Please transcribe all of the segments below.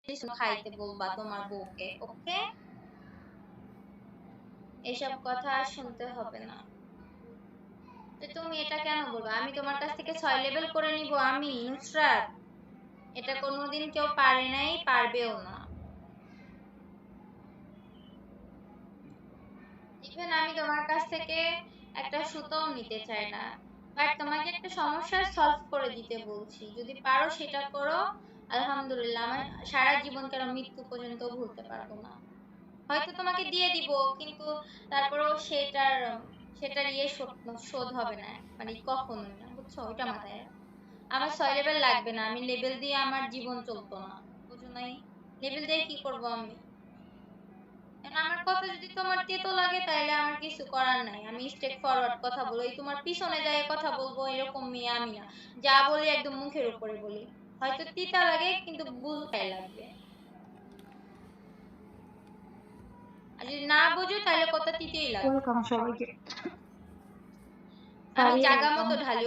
খাইতে বলবা তোমার বউকে, ওকে? এসব কথা আর শুনতে হবে না। তো তুমি এটা কেন বলবো? আমি তোমার কাছ থেকে 6 লেভেল করে নিব? আমি নুসরাত? এটা কোনোদিন কেউ পারে নাই, পারবেও না। ইভেন আমি তোমার কাছ থেকে একটা সুতোও নিতে চাই না, বাট তোমাকে একটা সমস্যার সলভ করে দিতে বলছি। যদি পারো সেটা করো, আলহামদুলিল্লাহ। আমার সারা জীবন কেন মৃত্যু পর্যন্ত ভুলতে পারবো না। হয়তো তোমাকে দিয়ে দিব, কিন্তু তারপরেও সেটার শোধ হবে না, মানে কখনোই না, বুঝছো? ওইটা মাথায় রাখো। আমার 6 লেভেল লাগবে না, আমি লেভেল দিয়ে আমার জীবন চলতো না, বুঝো নাই? লেভেল দিয়ে কি করব আমি? আমার কথা যদি তোমার তেতো লাগে তাইলে আমার কিছু করার নাই, আমি স্ট্রেট ফরওয়ার্ড কথা বলবো। এই তোমার পিছনে যায় কথা বলবো এরকম মেয়ে আমি না। যা বলি একদম মুখের উপরে বলি। হয়তো তিতা লাগে কিন্তু বুঝাই লাগবে। আর যদি না বুঝো তাহলে কথা তিতেই লাগবে। ওয়েলকাম সবাইকে। আমি জায়গা মতো ঢালি,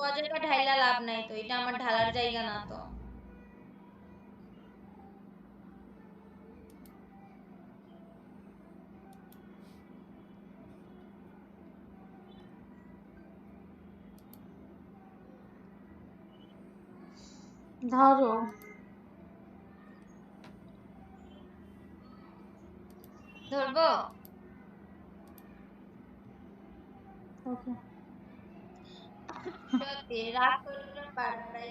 অজায়গা ঢাইলা লাভ নাই তো, এটা আমার ঢালার জায়গা না তো। ধরো ধরবো? ওকে। সত্যি রাগ করলে পারবে।